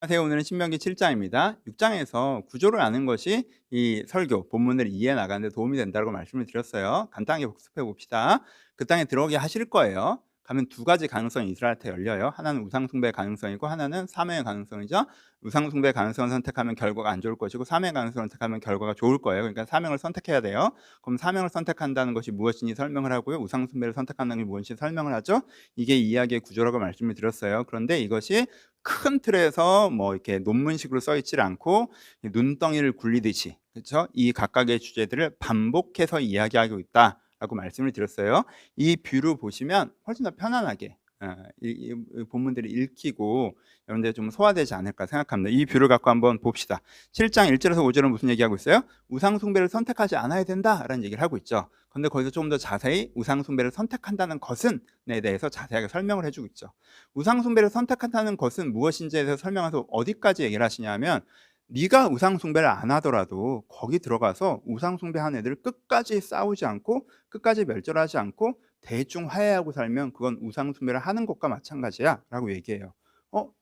안녕하세요. 오늘은 신명기 7장입니다. 6장에서 구조를 아는 것이 이 설교, 본문을 이해해 나가는 데 도움이 된다고 말씀을 드렸어요. 간단하게 복습해 봅시다. 그 땅에 들어오게 하실 거예요. 가면 두 가지 가능성이 이스라엘한테 열려요. 하나는 우상 숭배의 가능성이고 하나는 사명의 가능성이죠. 우상 숭배의 가능성을 선택하면 결과가 안 좋을 것이고 사명의 가능성을 선택하면 결과가 좋을 거예요. 그러니까 사명을 선택해야 돼요. 그럼 사명을 선택한다는 것이 무엇인지 설명을 하고요. 우상 숭배를 선택한다는 게 무엇인지 설명을 하죠. 이게 이야기의 구조라고 말씀을 드렸어요. 그런데 이것이 큰 틀에서 뭐 이렇게 논문식으로 써 있지를 않고 눈덩이를 굴리듯이, 그렇죠? 이 각각의 주제들을 반복해서 이야기하고 있다라고 말씀을 드렸어요. 이 뷰를 보시면 훨씬 더 편안하게 이 본문들을 읽히고 여러분들 좀 소화되지 않을까 생각합니다. 이 뷰를 갖고 한번 봅시다. 7장 1절에서 5절은 무슨 얘기하고 있어요? 우상 숭배를 선택하지 않아야 된다라는 얘기를 하고 있죠. 그런데 거기서 조금 더 자세히 우상 숭배를 선택한다는 것은에 대해서 자세하게 설명을 해주고 있죠. 우상 숭배를 선택한다는 것은 무엇인지에 대해서 설명해서 어디까지 얘기를 하시냐면, 네가 우상 숭배를 안 하더라도 거기 들어가서 우상 숭배한 애들 끝까지 싸우지 않고 끝까지 멸절하지 않고 대충 화해하고 살면 그건 우상 숭배를 하는 것과 마찬가지야라고 얘기해요.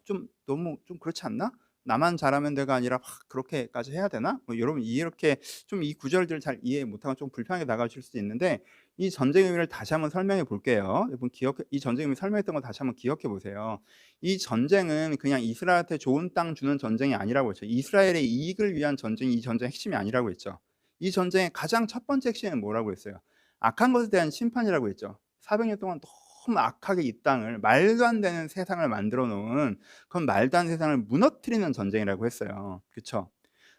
좀 너무 좀 그렇지 않나? 나만 잘하면 돼가 아니라 그렇게까지 해야 되나? 여러분 이렇게 좀 이 구절들을 잘 이해 못하면 좀 불편하게 나가실 수도 있는데, 이 전쟁의 의미를 다시 한번 설명해 볼게요. 여러분 이 전쟁의 의미 설명했던 거 다시 한번 기억해 보세요. 이 전쟁은 그냥 이스라엘한테 좋은 땅 주는 전쟁이 아니라고 했죠. 이스라엘의 이익을 위한 전쟁이 이 전쟁의 핵심이 아니라고 했죠. 이 전쟁의 가장 첫 번째 핵심은 뭐라고 했어요? 악한 것에 대한 심판이라고 했죠. 400년 동안 너무 악하게 이 땅을, 말도 안 되는 세상을 만들어 놓은 그런 말도 안 되는 세상을 무너뜨리는 전쟁이라고 했어요. 그렇죠?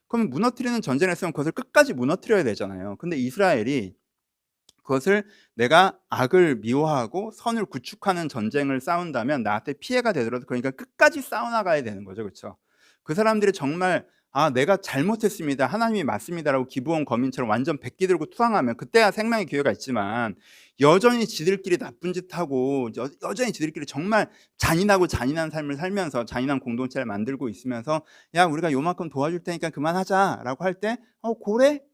그럼 무너뜨리는 전쟁을 했으면 그것을 끝까지 무너뜨려야 되잖아요. 근데 이스라엘이 그것을 내가 악을 미워하고 선을 구축하는 전쟁을 싸운다면 나한테 피해가 되더라도, 그러니까 끝까지 싸워나가야 되는 거죠. 그렇죠? 그 사람들이 정말 내가 잘못했습니다, 하나님이 맞습니다라고 기부원 거민처럼 완전 백기 들고 투항하면 그때야 생명의 기회가 있지만, 여전히 지들끼리 나쁜 짓 하고 여전히 지들끼리 정말 잔인한 삶을 살면서 잔인한 공동체를 만들고 있으면서, 야 우리가 요만큼 도와줄 테니까 그만하자라고 할 때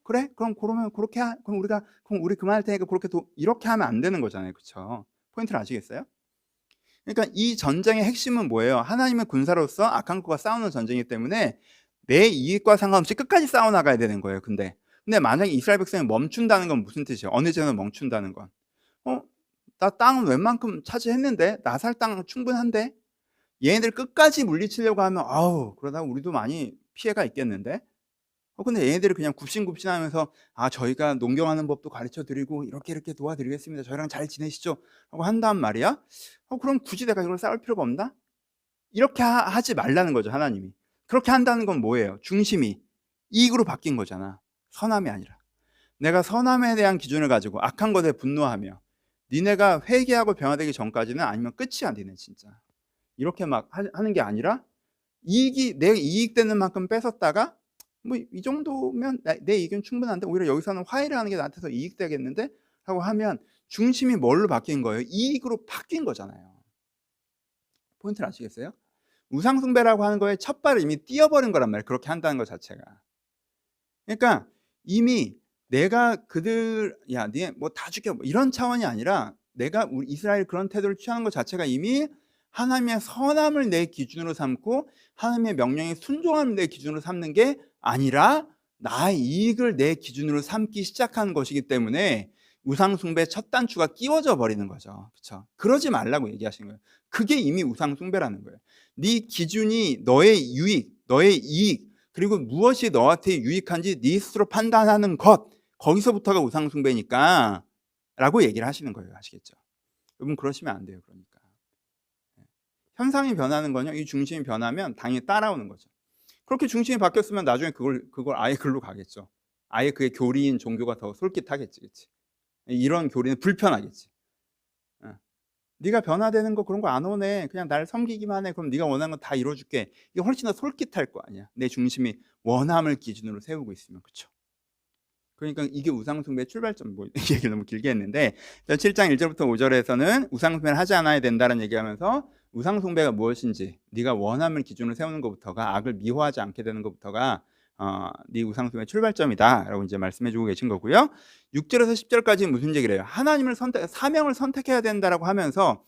그래 그러면 그럼 우리 그만할 테니까 이렇게 하면 안 되는 거잖아요. 그렇죠? 포인트를 아시겠어요? 그러니까 이 전쟁의 핵심은 뭐예요? 하나님의 군사로서 악한 것과 싸우는 전쟁이기 때문에 내 이익과 상관없이 끝까지 싸워 나가야 되는 거예요. 근데 만약에 이스라엘 백성이 멈춘다는 건 무슨 뜻이에요? 어느 제는 멈춘다는 건, 어? 나 땅은 웬만큼 차지했는데, 나 살 땅 충분한데, 얘네들 끝까지 물리치려고 하면 그러다가 우리도 많이 피해가 있겠는데. 근데 얘네들이 그냥 굽신굽신하면서 저희가 농경하는 법도 가르쳐 드리고 이렇게 도와드리겠습니다, 저희랑 잘 지내시죠 하고 한단 말이야. 그럼 굳이 내가 이걸 싸울 필요가 없나? 이렇게 하지 말라는 거죠, 하나님이. 그렇게 한다는 건 뭐예요? 중심이 이익으로 바뀐 거잖아. 선함이 아니라. 내가 선함에 대한 기준을 가지고 악한 것에 분노하며 니네가 회개하고 변화되기 전까지는 아니면 끝이야, 니네 진짜. 이렇게 막 하는 게 아니라, 내 이익되는 만큼 뺏었다가 뭐 이 정도면 내 이익은 충분한데 오히려 여기서는 화해를 하는 게 나한테 더 이익되겠는데 하고 하면, 중심이 뭘로 바뀐 거예요? 이익으로 바뀐 거잖아요. 포인트를 아시겠어요? 우상 숭배라고 하는 거에 첫 발을 이미 띄어버린 거란 말이에요, 그렇게 한다는 것 자체가. 그러니까 이미 내가 니네 뭐 다 죽여 뭐 이런 차원이 아니라, 내가 우리 이스라엘 그런 태도를 취하는 것 자체가 이미 하나님의 선함을 내 기준으로 삼고 하나님의 명령에 순종함을 내 기준으로 삼는 게 아니라 나의 이익을 내 기준으로 삼기 시작하는 것이기 때문에 우상 숭배의 첫 단추가 끼워져 버리는 거죠. 그렇죠? 그러지 말라고 얘기하시는 거예요. 그게 이미 우상 숭배라는 거예요. 네 기준이 너의 유익, 너의 이익, 그리고 무엇이 너한테 유익한지 네 스스로 판단하는 것, 거기서부터가 우상 숭배니까 라고 얘기를 하시는 거예요. 아시겠죠? 여러분 그러시면 안 돼요. 그러니까 현상이 변하는 거냐, 이 중심이 변하면 당연히 따라오는 거죠. 그렇게 중심이 바뀌었으면 나중에 그걸 아예 글로 가겠죠. 아예 그게 교리인 종교가 더 솔깃하겠지. 그치? 이런 교리는 불편하겠지. 네가 변화되는 거 그런 거 안 오네, 그냥 날 섬기기만 해, 그럼 네가 원하는 거 다 이루어줄게, 이게 훨씬 더 솔깃할 거 아니야, 내 중심이 원함을 기준으로 세우고 있으면. 그렇죠? 그러니까 이게 우상숭배의 출발점, 뭐 이 얘기를 너무 길게 했는데, 7장 1절부터 5절에서는 우상숭배를 하지 않아야 된다는 얘기하면서 우상숭배가 무엇인지, 네가 원함을 기준으로 세우는 것부터가, 악을 미워하지 않게 되는 것부터가 네 우상숭배의 출발점이다라고 이제 말씀해주고 계신 거고요. 6절에서 10절까지 무슨 얘기를 해요? 하나님을 사명을 선택해야 된다라고 하면서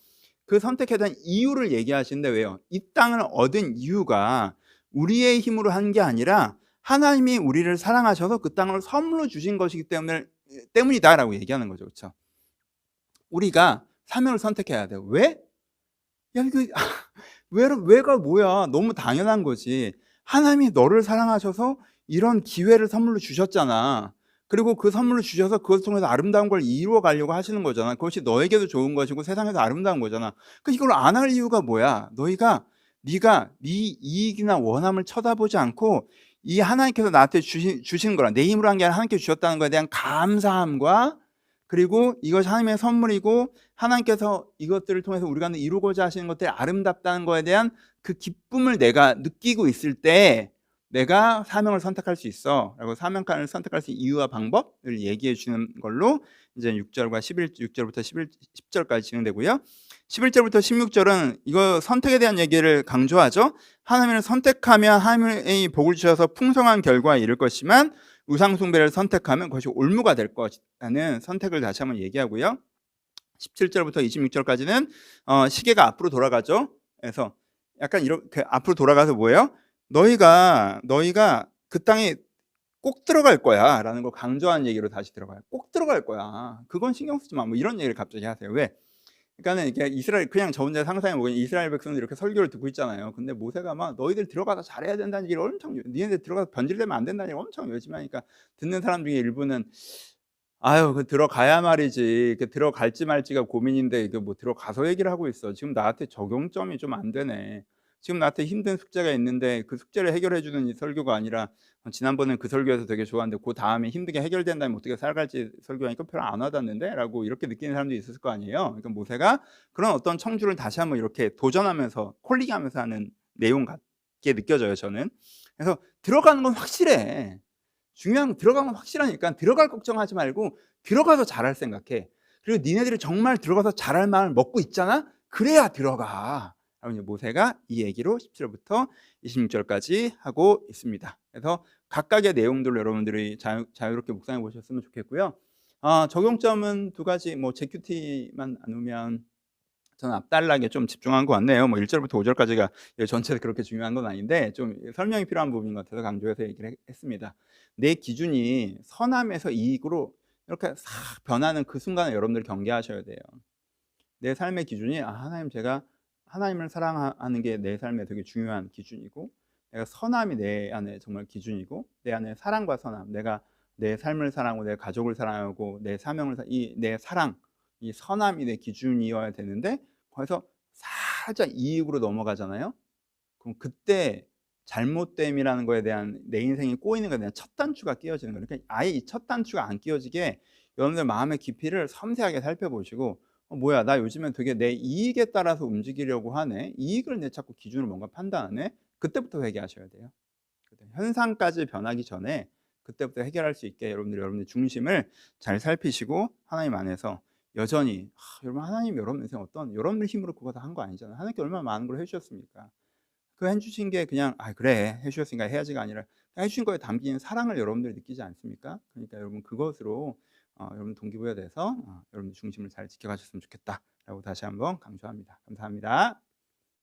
그 선택에 대한 이유를 얘기하시는데, 왜요? 이 땅을 얻은 이유가 우리의 힘으로 한 게 아니라 하나님이 우리를 사랑하셔서 그 땅을 선물로 주신 것이기 때문이다라고 얘기하는 거죠. 그렇죠? 우리가 사명을 선택해야 돼요. 왜? 야 이거 왜가 뭐야. 너무 당연한 거지. 하나님이 너를 사랑하셔서 이런 기회를 선물로 주셨잖아. 그리고 그 선물을 주셔서 그것을 통해서 아름다운 걸 이루어 가려고 하시는 거잖아. 그것이 너에게도 좋은 것이고 세상에서 아름다운 거잖아. 그 이걸 안 할 이유가 뭐야? 네가 네 이익이나 원함을 쳐다보지 않고 이 하나님께서 나한테 주신 거라, 내 힘으로 한 게 아니라 하나님께서 주셨다는 것에 대한 감사함과, 그리고 이것이 하나님의 선물이고 하나님께서 이것들을 통해서 우리가 이루고자 하시는 것들이 아름답다는 것에 대한 그 기쁨을 내가 느끼고 있을 때 내가 사명을 선택할 수 있어 라고, 사명감을 선택할 수 있는 이유와 방법을 얘기해 주는 걸로 이제 6절부터 10절까지 진행되고요. 11절부터 16절은 이거 선택에 대한 얘기를 강조하죠. 하나님을 선택하면 하나님의 복을 주셔서 풍성한 결과에 이를 것이지만 우상숭배를 선택하면 그것이 올무가 될 것이라는 선택을 다시 한번 얘기하고요. 17절부터 26절까지는 시계가 앞으로 돌아가죠. 그래서 약간 이렇게 앞으로 돌아가서 뭐예요? 너희가 그 땅에 꼭 들어갈 거야 라는 걸 강조한 얘기로 다시 들어가요. 꼭 들어갈 거야. 그건 신경 쓰지 마. 뭐 이런 얘기를 갑자기 하세요. 왜? 그러니까는 이게 이스라엘, 그냥 저 혼자 상상해 보면 이스라엘 백성들이 이렇게 설교를 듣고 있잖아요. 근데 모세가 막 너희들 들어가서 잘해야 된다는 얘기를 엄청, 니네들 들어가서 변질되면 안 된다는 얘기를 엄청 열심히 하니까 듣는 사람 중에 일부는 아유 그 들어가야 말이지, 그 들어갈지 말지가 고민인데 이게 뭐 들어가서 얘기를 하고 있어. 지금 나한테 적용점이 좀 안 되네. 지금 나한테 힘든 숙제가 있는데 그 숙제를 해결해 주는 이 설교가 아니라, 지난번엔 그 설교에서 되게 좋았는데 그 다음에 힘들게 해결된다면 어떻게 살아갈지 설교하니까 별로 안 와닿는데 라고 이렇게 느끼는 사람도 있었을 거 아니에요. 그러니까 모세가 그런 어떤 청주를 다시 한번 이렇게 도전하면서 콜링하면서 하는 내용 같게 느껴져요, 저는. 그래서 들어가는 건 확실해. 중요한 건 들어가는 건 확실하니까 들어갈 걱정하지 말고 들어가서 잘할 생각해. 그리고 니네들이 정말 들어가서 잘할 마음을 먹고 있잖아? 그래야 들어가. 모세가 이 얘기로 17절부터 26절까지 하고 있습니다. 그래서 각각의 내용들을 여러분들이 자유롭게 묵상해 보셨으면 좋겠고요. 적용점은 두 가지, 뭐 JQT만 안 오면 저는 앞달락에 좀 집중한 것 같네요. 뭐 1절부터 5절까지가 전체에 그렇게 중요한 건 아닌데 좀 설명이 필요한 부분인 것 같아서 강조해서 얘기를 했습니다. 내 기준이 선함에서 이익으로 이렇게 싹 변하는 그 순간을 여러분들 경계하셔야 돼요. 내 삶의 기준이 하나님, 제가 하나님을 사랑하는 게 내 삶에 되게 중요한 기준이고, 내가 선함이 내 안에 정말 기준이고, 내 안에 사랑과 선함, 내가 내 삶을 사랑하고 내 가족을 사랑하고 내 사명을 내 사랑, 이 선함이 내 기준이어야 되는데 거기서 살짝 이익으로 넘어가잖아요. 그럼 그때 잘못됨이라는 거에 대한, 내 인생이 꼬이는 거에 대한 첫 단추가 끼어지는 거예요. 그러니까 아예 이 첫 단추가 안 끼어지게 여러분들 마음의 깊이를 섬세하게 살펴보시고, 뭐야 나 요즘엔 되게 내 이익에 따라서 움직이려고 하네, 이익을 내 자꾸 기준으로 뭔가 판단하네, 그때부터 회개하셔야 돼요. 현상까지 변하기 전에 그때부터 해결할 수 있게 여러분들 중심을 잘 살피시고 하나님 안에서 여전히, 여러분 하나님 여러분 인생 어떤, 여러분들 힘으로 그거 다 한 거 아니잖아요. 하나님께 얼마나 많은 걸 해주셨습니까? 그 해주신 게 그냥 그래 해주셨으니까 해야지가 아니라 해주신 거에 담긴 사랑을 여러분들이 느끼지 않습니까? 그러니까 여러분 그것으로 여러분 동기부여 돼서 여러분 중심을 잘 지켜가셨으면 좋겠다라고 다시 한번 강조합니다. 감사합니다.